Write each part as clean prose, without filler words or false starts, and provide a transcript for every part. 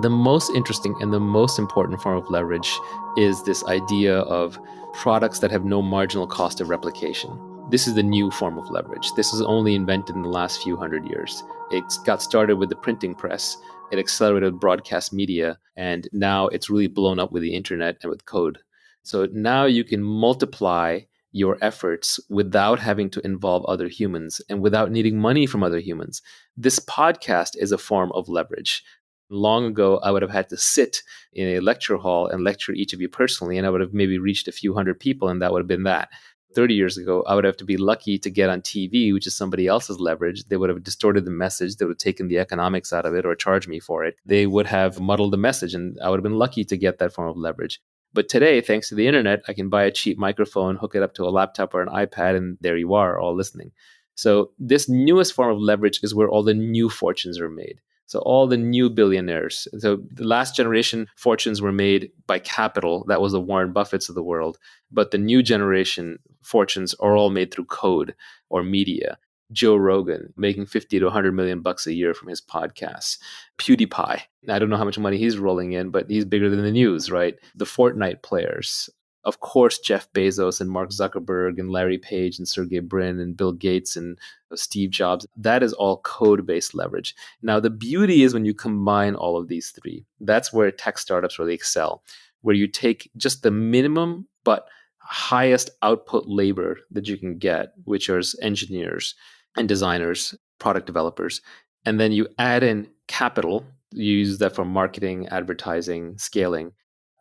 The most interesting and the most important form of leverage is this idea of products that have no marginal cost of replication. This is the new form of leverage. This was only invented in the last few hundred years. It got started with the printing press, it accelerated broadcast media, and now it's really blown up with the internet and with code. So now you can multiply your efforts without having to involve other humans and without needing money from other humans. This podcast is a form of leverage. Long ago, I would have had to sit in a lecture hall and lecture each of you personally, and I would have maybe reached a few hundred people, and that would have been that. 30 years ago, I would have to be lucky to get on TV, which is somebody else's leverage. They would have distorted the message. They would have taken the economics out of it or charged me for it. They would have muddled the message, and I would have been lucky to get that form of leverage. But today, thanks to the internet, I can buy a cheap microphone, hook it up to a laptop or an iPad, and there you are, all listening. So this newest form of leverage is where all the new fortunes are made. So all the new billionaires. So the last generation fortunes were made by capital. That was the Warren Buffetts of the world. But the new generation fortunes are all made through code or media. Joe Rogan making 50 to 100 million bucks a year from his podcasts. PewDiePie. I don't know how much money he's rolling in, but he's bigger than the news, right? The Fortnite players. Of course, Jeff Bezos and Mark Zuckerberg and Larry Page and Sergey Brin and Bill Gates and Steve Jobs. That is all code-based leverage. Now, the beauty is when you combine all of these three. That's where tech startups really excel, where you take just the minimum but highest output labor that you can get, which are engineers and designers, product developers, and then you add in capital. You use that for marketing, advertising, scaling,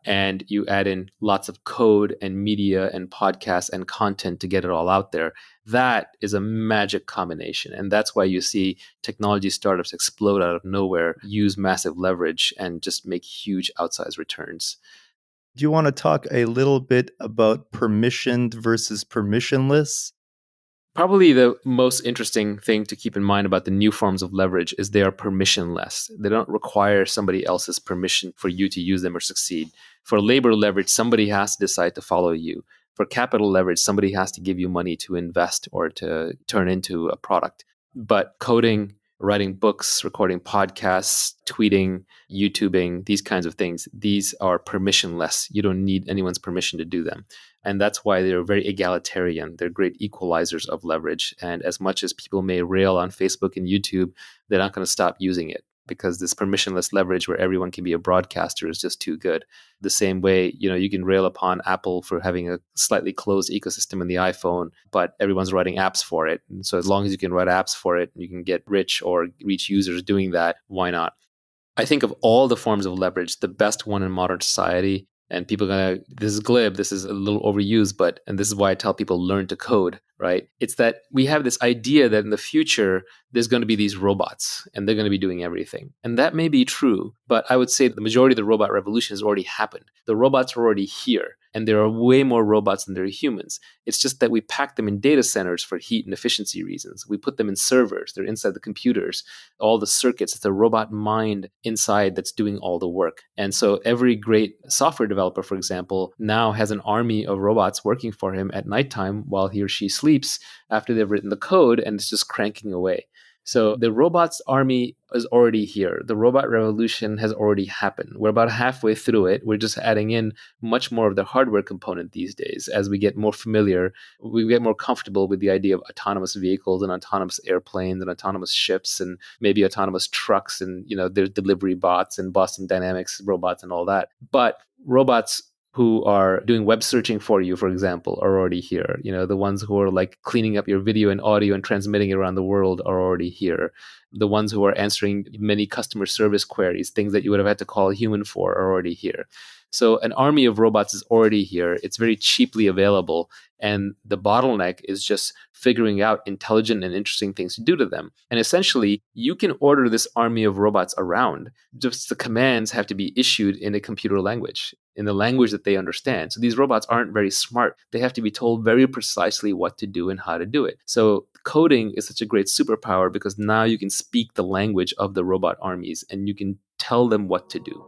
and you add in lots of code and media and podcasts and content to get it all out there. That is a magic combination. And that's why you see technology startups explode out of nowhere, use massive leverage, and just make huge outsized returns. Do you want to talk a little bit about permissioned versus permissionless? Probably the most interesting thing to keep in mind about the new forms of leverage is they are permissionless. They don't require somebody else's permission for you to use them or succeed. For labor leverage, somebody has to decide to follow you. For capital leverage, somebody has to give you money to invest or to turn into a product. But coding, writing books, recording podcasts, tweeting, YouTubing, these kinds of things, these are permissionless. You don't need anyone's permission to do them. And that's why they're very egalitarian. They're great equalizers of leverage. And as much as people may rail on Facebook and YouTube, they're not going to stop using it because this permissionless leverage where everyone can be a broadcaster is just too good. The same way, you can rail upon Apple for having a slightly closed ecosystem in the iPhone, but everyone's writing apps for it. And so as long as you can write apps for it, you can get rich or reach users doing that, why not? I think of all the forms of leverage, the best one in modern society, and people are this is glib, this is a little overused, and this is why I tell people learn to code, right? It's that we have this idea that in the future, there's going to be these robots and they're going to be doing everything. And that may be true, but I would say the majority of the robot revolution has already happened. The robots are already here. And there are way more robots than there are humans. It's just that we pack them in data centers for heat and efficiency reasons. We put them in servers. They're inside the computers, all the circuits. It's a robot mind inside that's doing all the work. And so every great software developer, for example, now has an army of robots working for him at nighttime while he or she sleeps after they've written the code, and it's just cranking away. So the robots army is already here. The robot revolution has already happened. We're about halfway through it. We're just adding in much more of the hardware component these days. As we get more familiar, we get more comfortable with the idea of autonomous vehicles and autonomous airplanes and autonomous ships and maybe autonomous trucks and, there's delivery bots and Boston Dynamics robots and all that. But robots who are doing web searching for you, for example, are already here. The ones who are like cleaning up your video and audio and transmitting it around the world are already here. The ones who are answering many customer service queries, things that you would have had to call a human for, are already here. So an army of robots is already here. It's very cheaply available. And the bottleneck is just figuring out intelligent and interesting things to do to them. And essentially, you can order this army of robots around. Just the commands have to be issued in a computer language, in the language that they understand. So these robots aren't very smart. They have to be told very precisely what to do and how to do it. So coding is such a great superpower because now you can speak the language of the robot armies and you can tell them what to do.